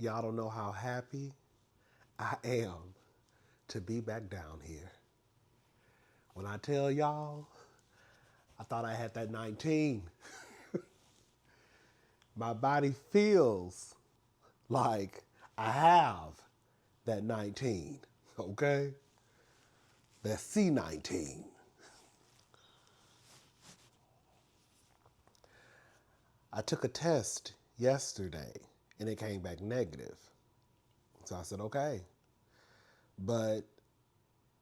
Y'all don't know how happy I am to be back down here. When I tell y'all, I thought I had that 19. My body feels like I have that 19, okay? That C19. I took a test yesterday and it came back negative. So I said, okay. But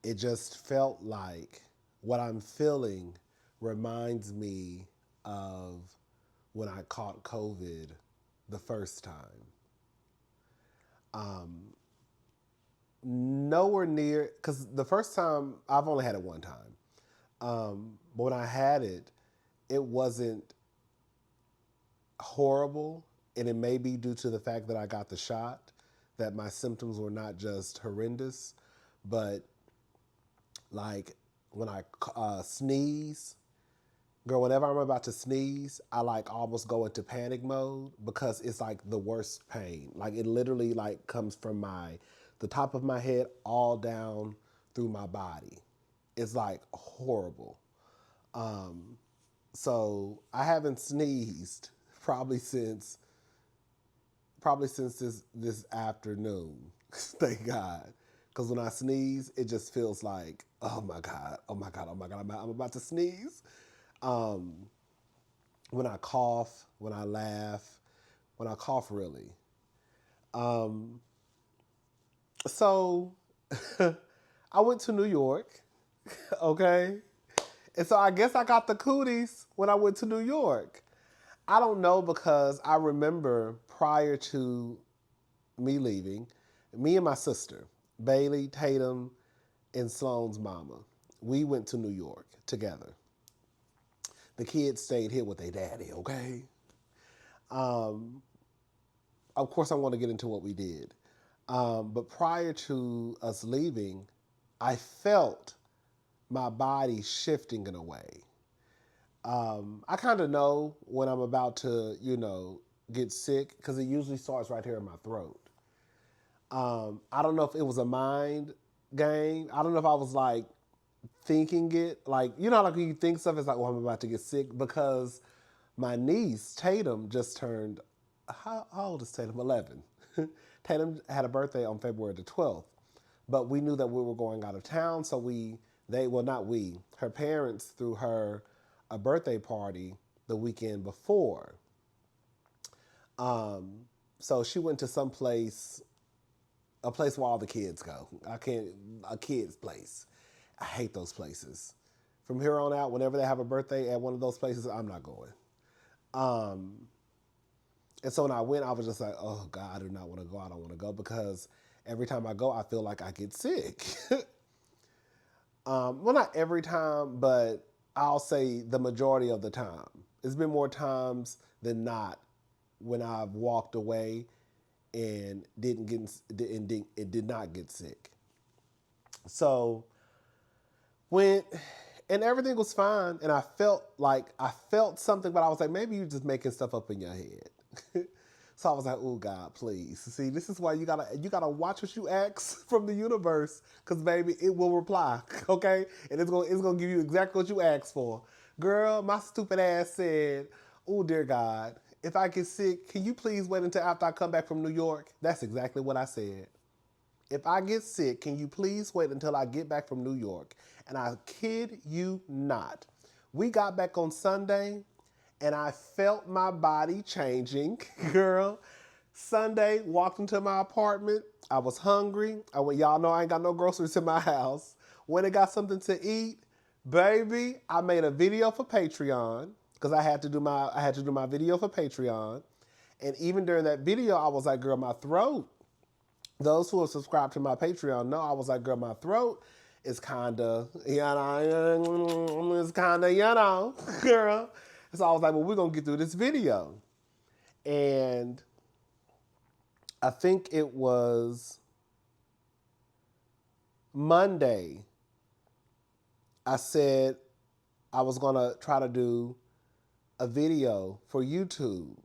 it just felt like what I'm feeling reminds me of when I caught COVID the first time. Nowhere near, because the first time, I've only had it one time. But when I had it, it wasn't horrible. And it may be due to the fact that I got the shot, that my symptoms were not just horrendous, but like when I sneeze, girl, whenever I'm about to sneeze, I like almost go into panic mode because it's like the worst pain. Like it literally like comes from the top of my head all down through my body. It's like horrible. So I haven't sneezed probably since this afternoon. Thank God. Because when I sneeze, it just feels like, oh my God, oh my God, oh my God, I'm about to sneeze. Um, when I cough, when I laugh, when I cough really. Um, so I went to New York, okay? And so I guess I got the cooties when I went to New York. I don't know because I remember prior to me leaving, me and my sister, Bailey, Tatum, and Sloane's mama, we went to New York together. The kids stayed here with their daddy, okay? Um, of course, I want to get into what we did. But prior to us leaving, I felt my body shifting in a way. I kind of know when I'm about to, get sick because it usually starts right here in my throat. I don't know if it was a mind game. I don't know if I was like thinking it. Like, like when you think stuff, it's like, oh, I'm about to get sick because my niece, Tatum, just turned, how old is Tatum? 11. Tatum had a birthday on February the 12th, but we knew that we were going out of town, so not we, her parents threw her a birthday party the weekend before. So she went to a place where all the kids go. A kid's place. I hate those places. From here on out, whenever they have a birthday at one of those places, I'm not going. Um, and so when I went, I was just like, oh God, I do not want to go. I don't want to go because every time I go, I feel like I get sick. Well, not every time, but I'll say the majority of the time. It's been more times than not when I've walked away and did not get sick. So went and everything was fine, and I felt something, but I was like, maybe you're just making stuff up in your head. So I was like, oh God, please. See, this is why you gotta watch what you ask from the universe, because baby, it will reply, okay? And it's gonna give you exactly what you asked for. Girl, my stupid ass said, oh dear God, if I get sick, can you please wait until after I come back from New York? That's exactly what I said. If I get sick, can you please wait until I get back from New York? And I kid you not. We got back on Sunday and I felt my body changing, girl. Sunday, walked into my apartment. I was hungry. Y'all know I ain't got no groceries in my house. Went and got something to eat. Baby, I made a video for Patreon because I had to do my video for Patreon. And even during that video, I was like, girl, my throat. Those who have subscribed to my Patreon know I was like, girl, my throat is kind of, girl. So I was like, well, we're going to get through this video. And I think it was Monday. I said I was going to try to do a video for YouTube.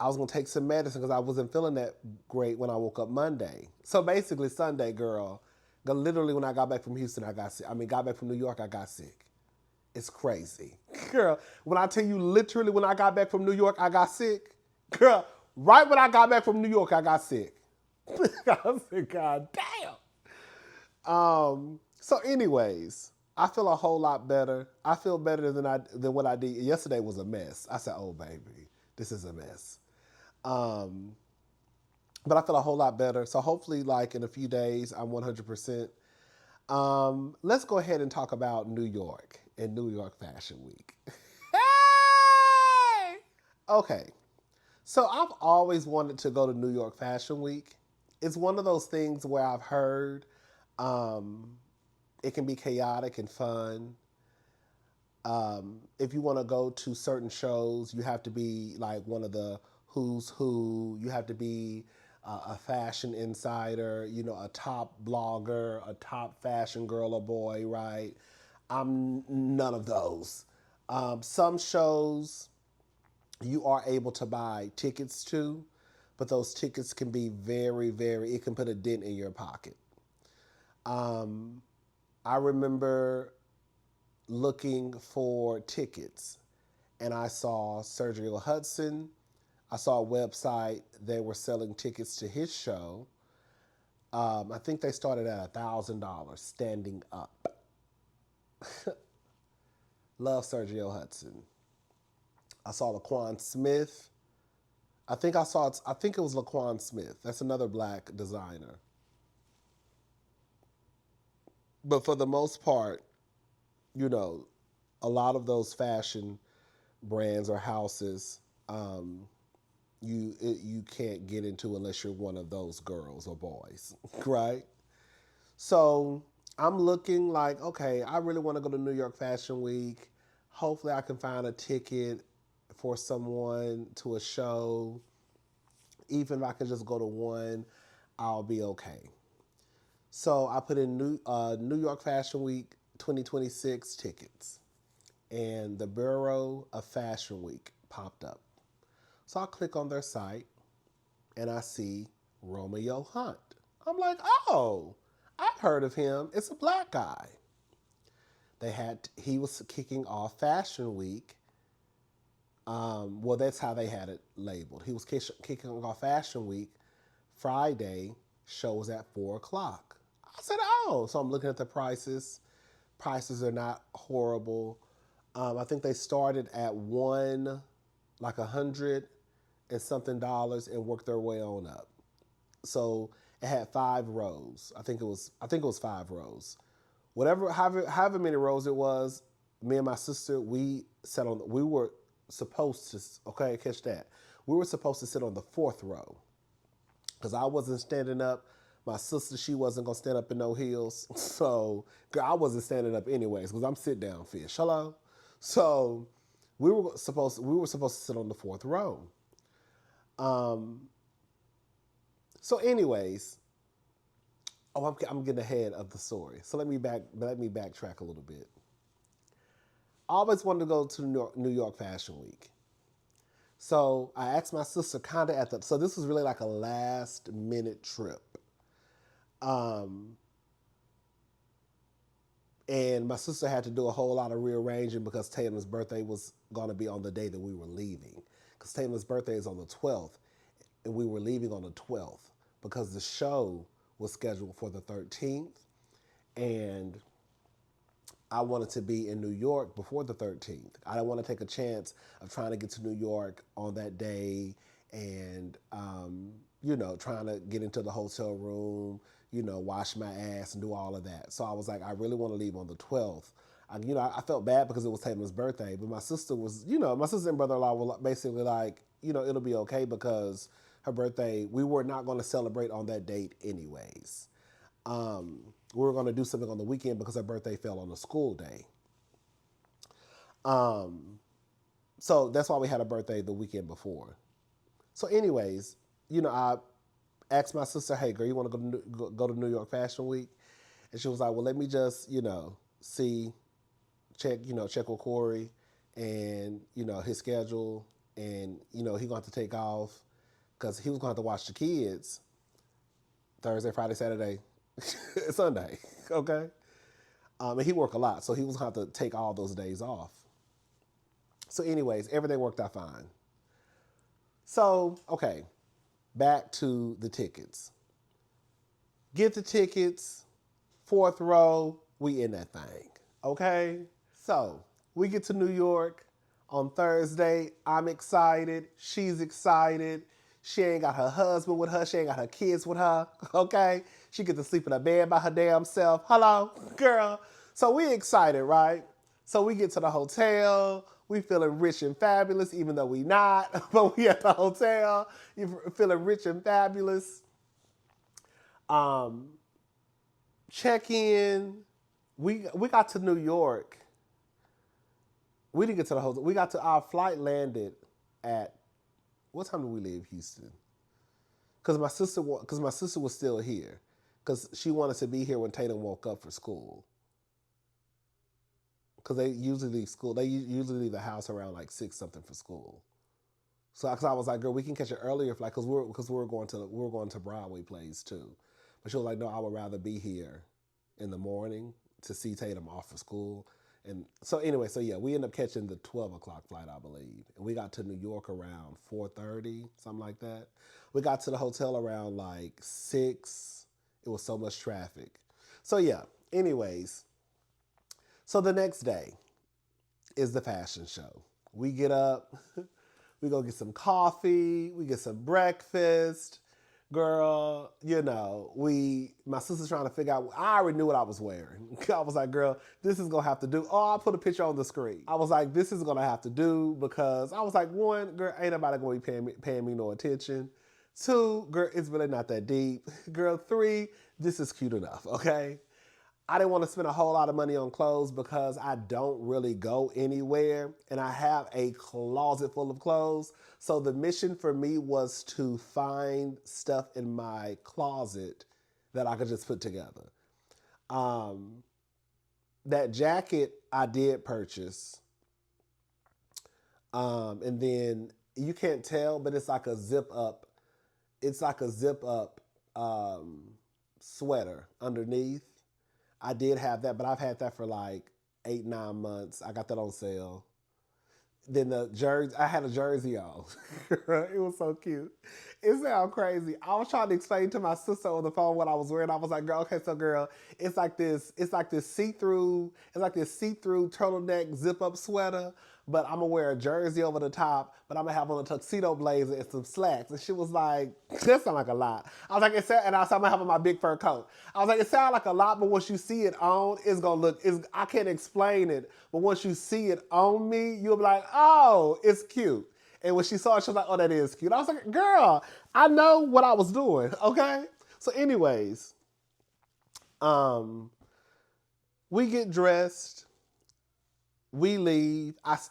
I was gonna take some medicine because I wasn't feeling that great when I woke up Monday. So basically Sunday, girl, literally when I got back from Houston, I got sick. I mean, got back from New York, I got sick. It's crazy. Girl, when I tell you literally when I got back from New York, I got sick. Girl, right when I got back from New York, I got sick. I said, God damn. So anyways, I feel a whole lot better. I feel better than what I did. Yesterday was a mess. I said, oh baby, this is a mess. Um, but I feel a whole lot better. So hopefully like in a few days, I'm 100%. Let's go ahead and talk about New York and New York Fashion Week. Hey! Okay, so I've always wanted to go to New York Fashion Week. It's one of those things where I've heard um, it can be chaotic and fun. If you want to go to certain shows, you have to be like one of the who's who. You have to be a fashion insider, you know, a top blogger, a top fashion girl or boy, right? I'm none of those. Some shows you are able to buy tickets to, but those tickets can be it can put a dent in your pocket. Um, I remember looking for tickets and I saw Sergio Hudson. I saw a website, they were selling tickets to his show. I think they started at $1,000 standing up. Love Sergio Hudson. I saw Laquan Smith. I think it was Laquan Smith. That's another black designer. But for the most part, you know, a lot of those fashion brands or houses, you can't get into unless you're one of those girls or boys, right? So I'm looking like, okay, I really want to go to New York Fashion Week. Hopefully, I can find a ticket for someone to a show. Even if I can just go to one, I'll be okay. So I put in New York Fashion Week 2026 tickets, and the Bureau of Fashion Week popped up. So I click on their site, and I see Romeo Hunte. I'm like, oh, I've heard of him. It's a black guy. He was kicking off Fashion Week. Well, that's how they had it labeled. He was kicking off Fashion Week. Friday show was at 4 o'clock. I said, oh, so I'm looking at the prices. Prices are not horrible. I think they started at like $100 and something and worked their way on up. So it had 5 rows. I think it was 5 rows. However many rows it was, me and my sister, we were supposed to, okay, catch that. We were supposed to sit on the 4th row because I wasn't standing up. My sister, she wasn't gonna stand up in no heels. So girl, I wasn't standing up anyways because I'm sit down fish. Hello. So we were supposed to sit on the 4th row. Um, so anyways, I'm getting ahead of the story. So let me backtrack a little bit. I always wanted to go to New York Fashion Week. So I asked my sister kind of so this was really like a last minute trip. Um, and my sister had to do a whole lot of rearranging because Tatum's birthday was going to be on the day that we were leaving. Because Tatum's birthday is on the 12th, and we were leaving on the 12th because the show was scheduled for the 13th, and I wanted to be in New York before the 13th. I didn't want to take a chance of trying to get to New York on that day and, trying to get into the hotel room, wash my ass and do all of that. So I was like, I really want to leave on the 12th. I felt bad because it was Tatum's birthday, but my sister and brother-in-law were basically like, it'll be okay because her birthday, we were not going to celebrate on that date anyways. We were going to do something on the weekend because her birthday fell on a school day. So that's why we had a birthday the weekend before. So anyways, I asked my sister, hey girl, you want to go to New York Fashion Week? And she was like, well, let me just, check with Corey and, his schedule. and you know he going to have to take off because he was going to have to watch the kids Thursday, Friday, Saturday, Sunday. Okay, and he worked a lot, so he was going to have to take all those days off. So, anyways, everything worked out fine. So, okay, back to the tickets. Get the tickets, fourth row, we in that thing. Okay? So, we get to New York on Thursday. I'm excited. She's excited. She ain't got her husband with her. She ain't got her kids with her. Okay? She get to sleep in her bed by her damn self. Hello, girl. So we excited, right? So we get to the hotel. We feeling rich and fabulous, even though we not. But we at the hotel. You feeling rich and fabulous. Um, Check in. We got to New York. We didn't get to the hotel. We got to our flight landed at what time did we leave Houston? Because my sister was still here, because she wanted to be here when Tatum woke up for school. Because they usually leave school. They usually leave the house around like 6 something for school. So cause I was like, girl, we can catch an earlier flight because we're going to Broadway plays too. But she was like, no, I would rather be here in the morning to see Tatum off for school. And so anyway, so yeah, we ended up catching the 12 o'clock flight, I believe. And we got to New York around 4:30, something like that. We got to the hotel around like 6. It was so much traffic. So yeah, anyways. So the next day is the fashion show. We get up, we go get some coffee, we get some breakfast. Girl, you know, my sister's trying to figure out, I already knew what I was wearing. I was like, girl, this is going to have to do. Oh, I put a picture on the screen. I was like, this is going to have to do because I was like, one, girl, ain't nobody going to be paying me no attention. 2, girl, it's really not that deep. Girl, 3, this is cute enough, okay? I didn't want to spend a whole lot of money on clothes because I don't really go anywhere and I have a closet full of clothes. So the mission for me was to find stuff in my closet that I could just put together. That jacket I did purchase. And then you can't tell, but it's like a zip up. It's like a zip up sweater underneath. I did have that, but I've had that for like 8, 9 months. I got that on sale. Then the jersey, I had a jersey on. It was so cute. It sounded crazy. I was trying to explain to my sister on the phone what I was wearing. I was like, girl, okay, so girl, it's like this see-through turtleneck zip-up sweater, but I'm gonna wear a jersey over the top, but I'm gonna have on a tuxedo blazer and some slacks. And she was like, that sounds like a lot. I was like, and I said, I'm gonna have on my big fur coat. I was like, it sounds like a lot, but once you see it on, it's gonna look, I can't explain it, but once you see it on me, you'll be like, oh, it's cute. And when she saw it, she was like, oh, that is cute. I was like, girl, I know what I was doing, okay? So anyways, we get dressed. We leave. Because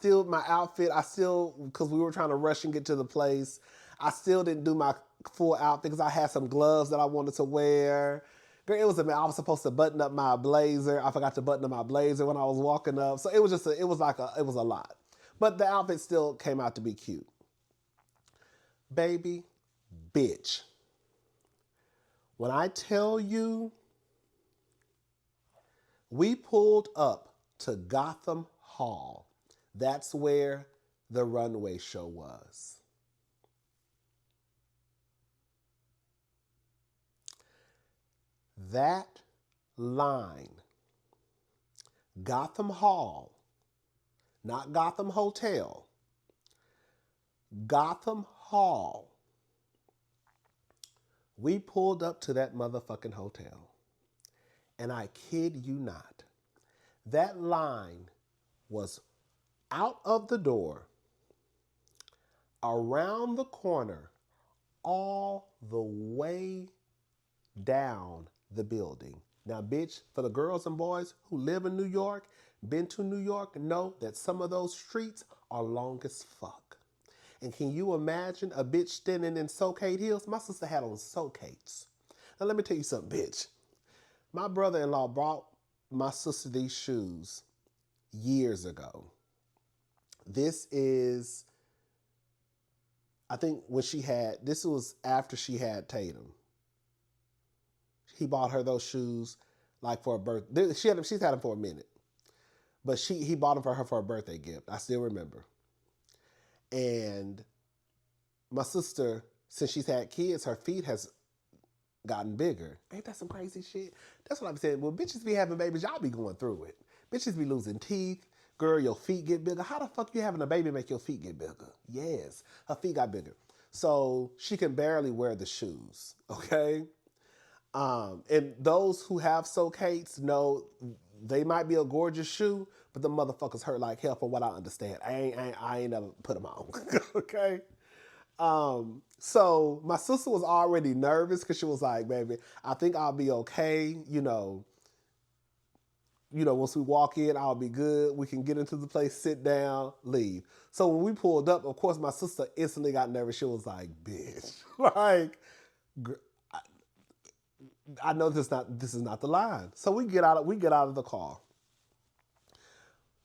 we were trying to rush and get to the place, I still didn't do my full outfit because I had some gloves that I wanted to wear. Girl, I was supposed to button up my blazer. I forgot to button up my blazer when I was walking up. So it was a lot. But the outfit still came out to be cute. Baby, bitch. When I tell you, we pulled up to Gotham Hall. That's where the runway show was. That line, Gotham Hall, not Gotham Hotel, Gotham Hall. We pulled up to that motherfucking hotel. And I kid you not, that line was out of the door, around the corner, all the way down the building. Now, bitch, for the girls and boys who live in New York, been to New York, know that some of those streets are long as fuck. And can you imagine a bitch standing in Socate heels? My sister had on Socates. Now, let me tell you something, bitch. My brother-in-law bought my sister these shoes years ago. This is I think when this was after she had Tatum. He bought her those shoes like for a birthday. She's had them for a minute, but he bought them for her for a birthday gift. I still remember. And my sister, since she's had kids, her feet has gotten bigger. Ain't that some crazy shit? That's what I'm saying. Well, bitches be having babies, y'all be going through it. Bitches be losing teeth. Girl, your feet get bigger. How the fuck you having a baby make your feet get bigger? Yes, her feet got bigger. So she can barely wear the shoes, okay? And those who have socates know they might be a gorgeous shoe, but the motherfuckers hurt like hell from what I understand. I ain't never put them on, okay? So my sister was already nervous because she was like, baby, I think I'll be okay. Once we walk in, I'll be good. We can get into the place, sit down, leave. So when we pulled up, of course, my sister instantly got nervous. She was like, bitch, like, I know this is not the line. So we get out of the car.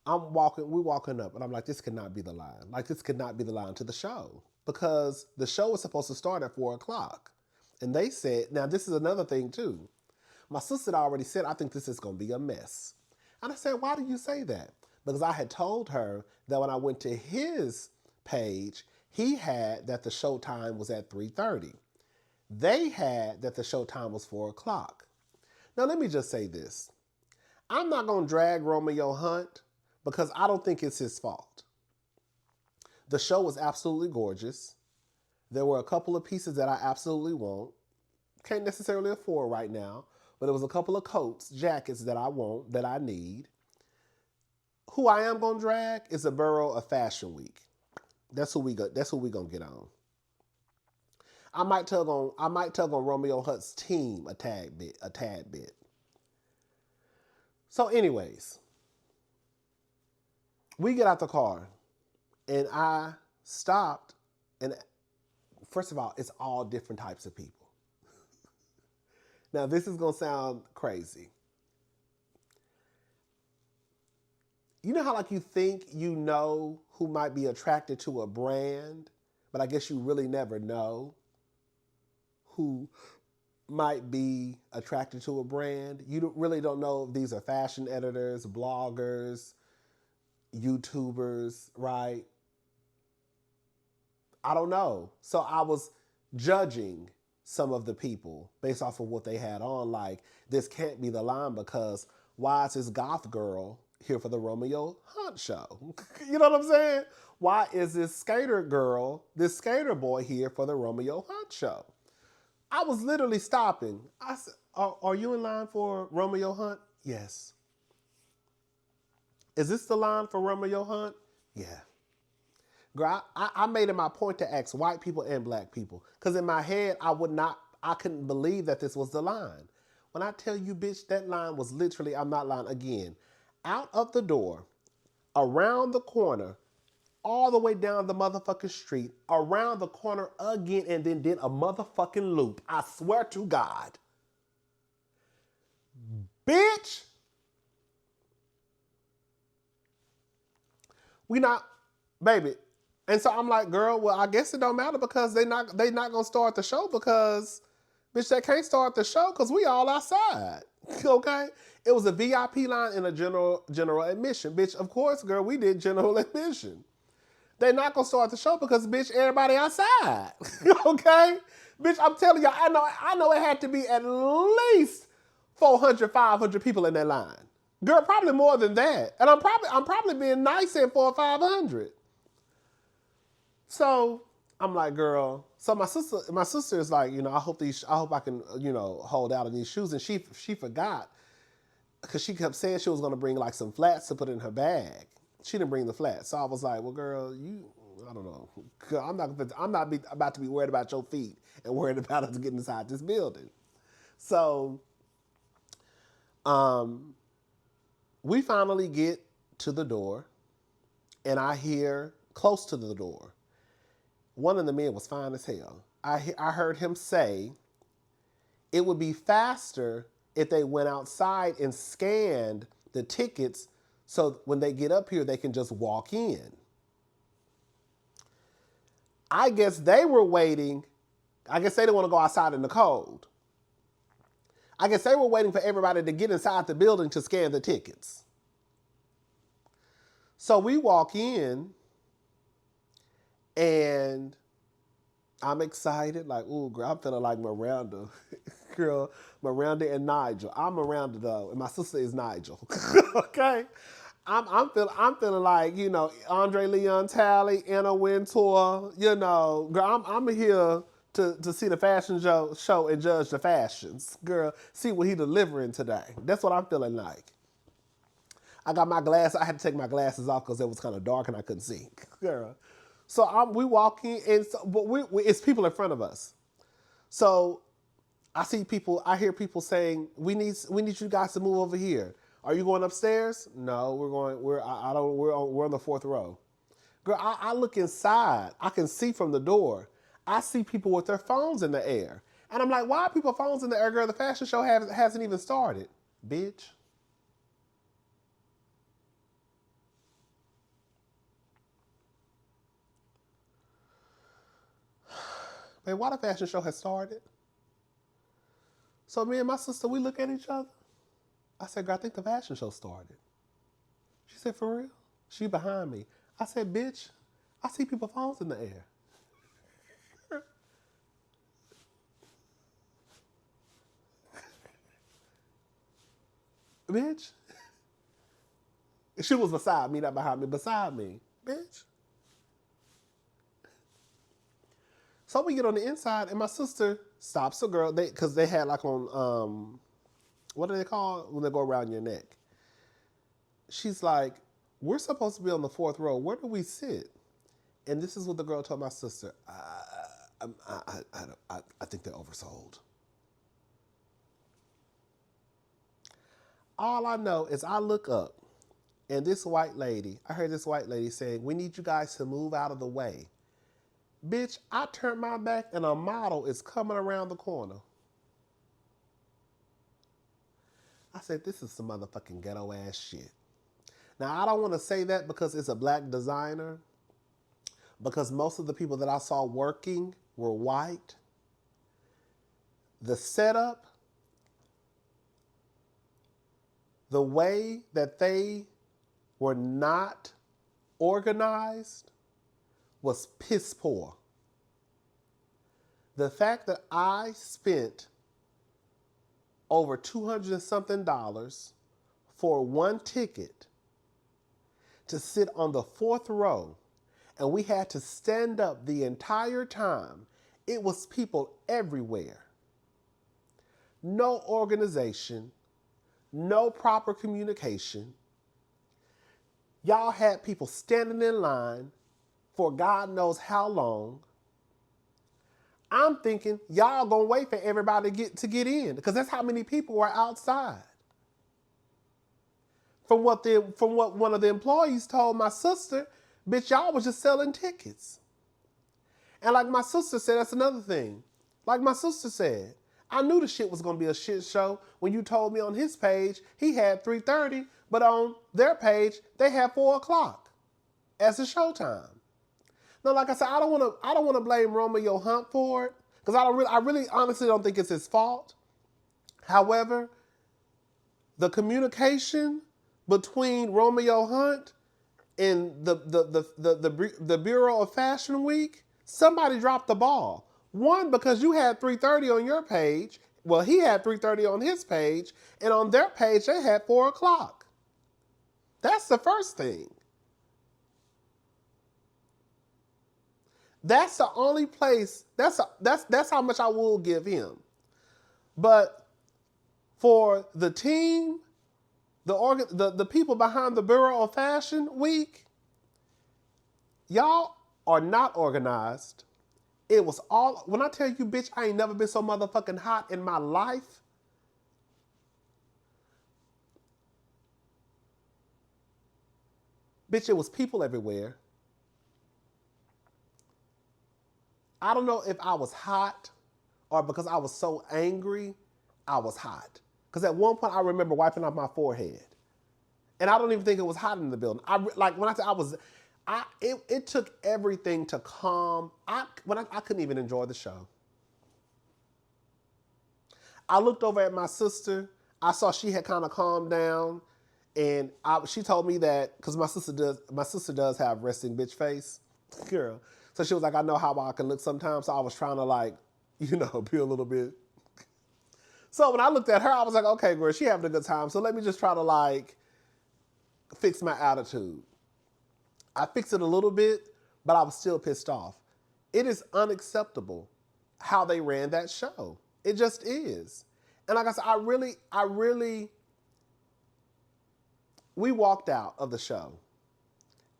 We're walking up, and I'm like, this cannot be the line. Like, this could not be the line to the show. Because the show was supposed to start at 4:00. And they said, now this is another thing too. My sister had already said, I think this is going to be a mess. And I said, why do you say that? Because I had told her that when I went to his page, he had that the show time was at 3:30. They had that the show time was 4:00. Now let me just say this. I'm not going to drag Romeo Hunte because I don't think it's his fault. The show was absolutely gorgeous. There were a couple of pieces that I absolutely want. Can't necessarily afford right now, but it was a couple of coats, jackets that I want, that I need. Who I am gonna drag is the Borough of Fashion Week. That's who we gonna get on. I might tug on Romeo Hunte's team a tad bit. So, anyways, we get out the car. And I stopped, and first of all, it's all different types of people. Now, this is going to sound crazy. You know how like you think you know who might be attracted to a brand, but I guess you really never know who might be attracted to a brand. You really don't know if these are fashion editors, bloggers, YouTubers, right? I don't know. So I was judging some of the people based off of what they had on. Like, this can't be the line because why is this goth girl here for the Romeo Hunte show? You know what I'm saying? Why is this skater boy here for the Romeo Hunte show? I was literally stopping. I said, are you in line for Romeo Hunte? Yes. Is this the line for Romeo Hunte? Yeah. Girl, I made it my point to ask white people and black people. Because in my head, I couldn't believe that this was the line. When I tell you, bitch, that line was literally, I'm not lying, again, out of the door, around the corner, all the way down the motherfucking street, around the corner again, and then did a motherfucking loop. I swear to God. Bitch. Baby. And so I'm like, girl, well, I guess it don't matter because they not gonna start the show because, bitch, they can't start the show because we all outside. Okay? It was a VIP line and a general admission. Bitch, of course, girl, we did general admission. They not gonna start the show because, bitch, everybody outside. Okay? Bitch, I'm telling y'all, I know it had to be at least 400, 500 people in that line. Girl, probably more than that. And I'm probably being nice saying 400 or 500. So I'm like, girl. So my sister is like, I hope I can, hold out in these shoes. And she forgot because she kept saying she was gonna bring like some flats to put in her bag. She didn't bring the flats. So I was like, well, girl, I don't know. I'm not about to be worried about your feet and worried about us getting inside this building. So, we finally get to the door, and I hear close to the door. One of the men was fine as hell. I heard him say it would be faster if they went outside and scanned the tickets so when they get up here, they can just walk in. I guess they were waiting. I guess they didn't want to go outside in the cold. I guess they were waiting for everybody to get inside the building to scan the tickets. So we walk in, and I'm excited. Like, ooh, girl, I'm feeling like Miranda. Girl, Miranda and Nigel. I'm Miranda, though, and my sister is Nigel. Okay? I'm feeling like, Andre Leon Talley, Anna Wintour, girl, I'm here to see the fashion show and judge the fashions. Girl, see what he delivering today. That's what I'm feeling like. I got my glasses. I had to take my glasses off because it was kind of dark and I couldn't see. Girl. So we walk in, and but it's people in front of us. So I hear people saying, we need you guys to move over here. Are you going upstairs? No, we're on the fourth row. Girl, I look inside. I can see from the door. I see people with their phones in the air. And I'm like, why are people phones in the air, girl? The fashion show hasn't even started, bitch. Man, why the fashion show has started? So me and my sister, we look at each other. I said, girl, I think the fashion show started. She said, for real? She behind me. I said, bitch, I see people phones in the air. Bitch. She was beside me, not behind me, beside me. Bitch. So we get on the inside, and my sister stops the girl, because they had like on, what do they call it when they go around your neck? She's like, we're supposed to be on the fourth row. Where do we sit? And this is what the girl told my sister. I think they're oversold. All I know is I look up, and I heard this white lady saying, we need you guys to move out of the way. Bitch, I turned my back, and a model is coming around the corner. I said, this is some motherfucking ghetto ass shit. Now, I don't want to say that because it's a black designer, because most of the people that I saw working were white. The setup, the way that they were not organized was piss poor. The fact that I spent over $200 and something for one ticket to sit on the fourth row, and we had to stand up the entire time. It was people everywhere. No organization, no proper communication. Y'all had people standing in line for God knows how long. I'm thinking y'all gonna wait for everybody to get in, because that's how many people were outside. From what one of the employees told my sister, bitch, y'all was just selling tickets. And like my sister said, that's another thing. Like my sister said, I knew the shit was gonna be a shit show when you told me on his page he had 3:30, but on their page they had 4 o'clock as the showtime. Now, like I said, I don't want to blame Romeo Hunte for it, because I really honestly don't think it's his fault. However, the communication between Romeo Hunte and the Bureau of Fashion Week, somebody dropped the ball. One, because you had 3:30 on your page. Well, he had 3:30 on his page, and on their page they had 4 o'clock. That's the first thing. That's the only place. That's how much I will give him. But for the team, the people behind the Bureau of Fashion Week, y'all are not organized. It was all, when I tell you, bitch, I ain't never been so motherfucking hot in my life. Bitch, it was people everywhere. I don't know if I was hot or because I was so angry, I was hot. Because at one point I remember wiping off my forehead. And I don't even think it was hot in the building. When I say It took everything to calm. I couldn't even enjoy the show. I looked over at my sister. I saw she had kind of calmed down, and she told me that because my sister does have resting bitch face, girl. So she was like, I know how I can look sometimes. So I was trying to like, be a little bit. So when I looked at her, I was like, okay, girl, she having a good time. So let me just try to like fix my attitude. I fixed it a little bit, but I was still pissed off. It is unacceptable how they ran that show. It just is. And like I said, we walked out of the show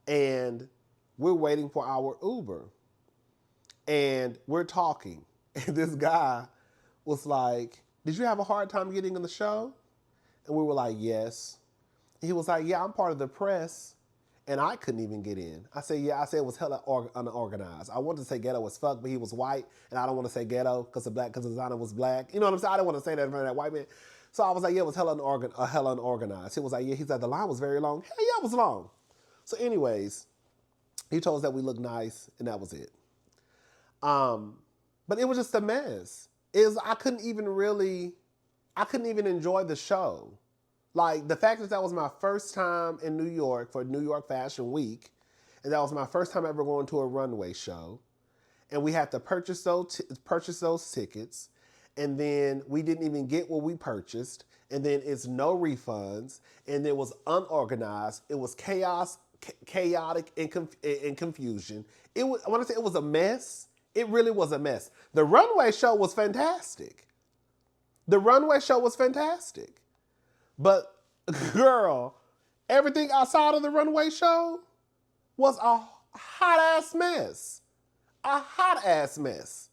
and we're waiting for our Uber and we're talking. And this guy was like, did you have a hard time getting in the show? And we were like, yes. He was like, yeah, I'm part of the press. And I couldn't even get in. I said, yeah, it was hella unorganized. I wanted to say ghetto as fuck, but he was white, and I don't want to say ghetto because the designer was black. You know what I'm saying? I didn't want to say that in front of that white man. So I was like, yeah, it was hella unorganized. He was like, yeah, he said the line was very long. Hell yeah, it was long. So anyways, he told us that we looked nice, and that was it. But it was just a mess. I couldn't even enjoy the show. Like, the fact that was my first time in New York for New York Fashion Week, and that was my first time ever going to a runway show, and we had to purchase those tickets, and then we didn't even get what we purchased, and then it's no refunds, and it was unorganized, it was chaotic and confusion. I want to say it was a mess. It really was a mess. The runway show was fantastic. But, girl, everything outside of the runway show was a hot-ass mess. A hot-ass mess.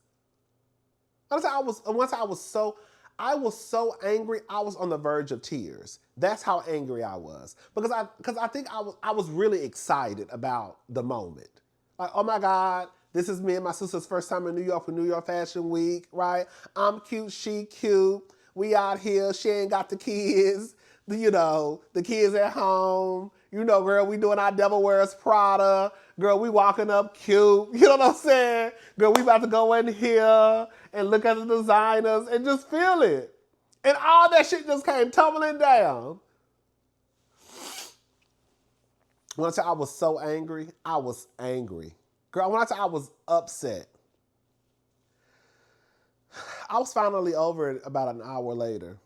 I was so angry, I was on the verge of tears. That's how angry I was. Because I think I was really excited about the moment. Like, oh my God, this is me and my sister's first time in New York for New York Fashion Week, right? I'm cute, she cute. We out here, she ain't got the kids, the kids at home. Girl, we doing our Devil Wears Prada. Girl, we walking up cute. You know what I'm saying? Girl, we about to go in here and look at the designers and just feel it. And all that shit just came tumbling down. When I tell you I was so angry, I was angry. Girl, when I tell you I was upset. I was finally over it about an hour later.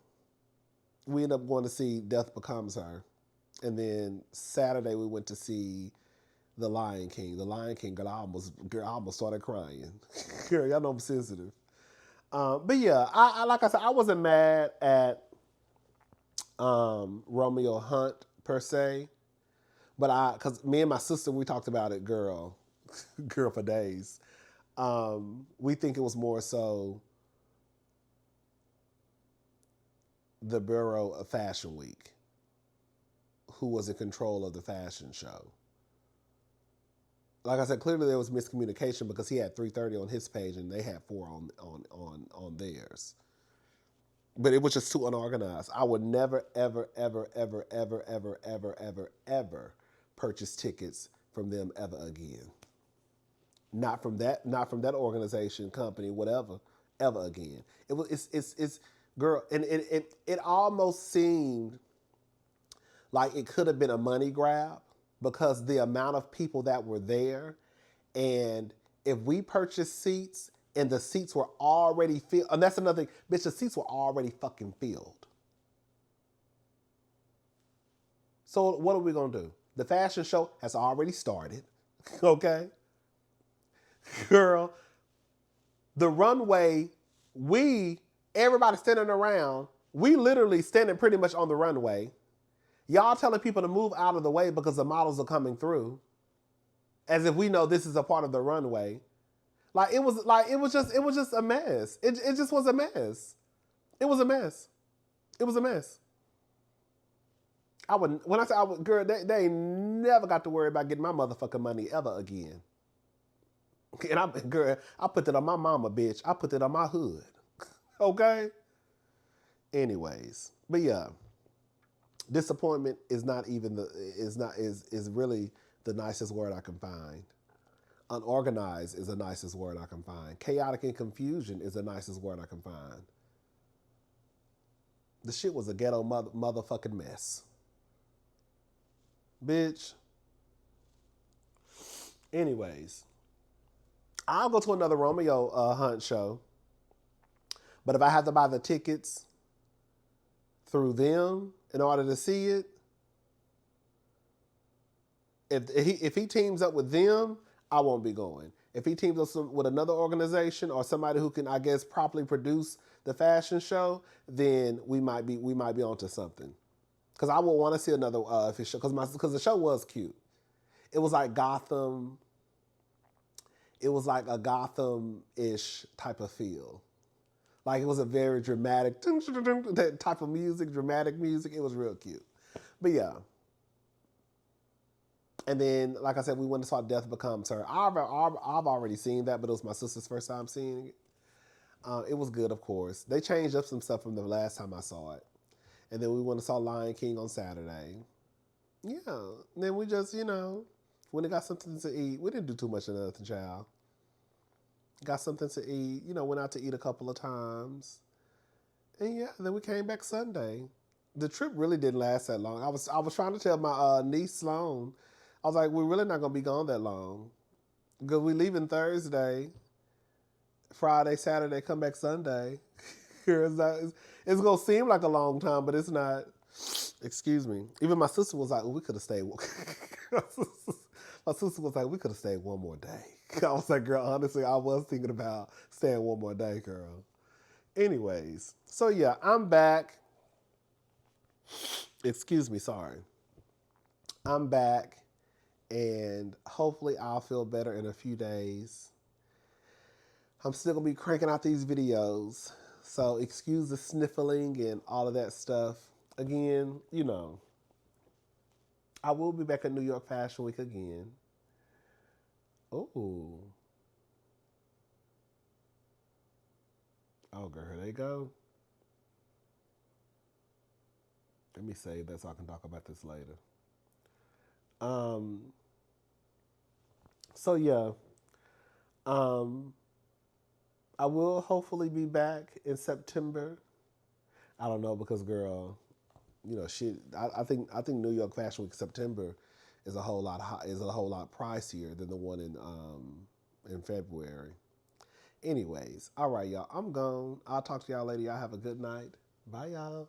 We ended up going to see Death Becomes Her. And then Saturday we went to see The Lion King. The Lion King, girl, I almost started crying. Girl, y'all know I'm sensitive. But yeah, I like I said, I wasn't mad at Romeo Hunte per se. But because me and my sister, we talked about it, girl, for days. We think it was more so the Bureau of Fashion Week, who was in control of the fashion show. Like I said, clearly there was miscommunication because he had 330 on his page and they had 4 on theirs. But it was just too unorganized. I would never, ever, ever, ever, ever, ever, ever, ever, ever purchase tickets from them ever again. Not from that organization, company, whatever, ever again. It's girl, and it almost seemed like it could have been a money grab because the amount of people that were there, and if we purchased seats and the seats were already filled, and that's another thing, bitch, the seats were already fucking filled. So what are we gonna do? The fashion show has already started, okay? Girl, the runway, everybody standing around, we literally standing pretty much on the runway. Y'all telling people to move out of the way because the models are coming through, as if we know this is a part of the runway. It was just a mess. It just was a mess. It was a mess. It was a mess. Girl, they ain't never got to worry about getting my motherfucking money ever again. And I put that on my mama, bitch. I put that on my hood. Okay? Anyways. But yeah. Disappointment is really the nicest word I can find. Unorganized is the nicest word I can find. Chaotic and confusion is the nicest word I can find. The shit was a ghetto motherfucking mess. Bitch. Anyways, I'll go to another Romeo Hunt show. But if I have to buy the tickets through them in order to see it, if he teams up with them, I won't be going. If he teams up with another organization or somebody who can, I guess, properly produce the fashion show, then we might be onto something. Because I would want to see another show because the show was cute. It was like Gotham. It was like a Gotham-ish type of feel. Like it was a very dramatic that type of music, dramatic music. It was real cute. But yeah. And then, like I said, we went and saw Death Becomes Her. I've already seen that, but it was my sister's first time seeing it. It was good, of course. They changed up some stuff from the last time I saw it. And then we went and saw Lion King on Saturday. Yeah. And then we just, when we got something to eat, we didn't do too much of nothing, child. Got something to eat, went out to eat a couple of times. And yeah, then we came back Sunday. The trip really didn't last that long. I was trying to tell my niece Sloan, I was like, we're really not going to be gone that long. Because we leaving Thursday, Friday, Saturday, come back Sunday. It's going to seem like a long time, but it's not. Excuse me. Even my sister was like, we could have stayed. My sister was like, we could have stayed one more day. I was like, girl, honestly, I was thinking about staying one more day, girl. Anyways, so yeah, I'm back. Excuse me, sorry. I'm back, and hopefully I'll feel better in a few days. I'm still going to be cranking out these videos, so excuse the sniffling and all of that stuff. Again, I will be back at New York Fashion Week again. Oh. Oh, girl, here they go. Let me save that so I can talk about this later. So yeah. I will hopefully be back in September. I don't know because, girl, shit. I think New York Fashion Week September is a whole lot pricier than the one in February. Anyways, all right, y'all. I'm gone. I'll talk to y'all later. Y'all have a good night. Bye, y'all.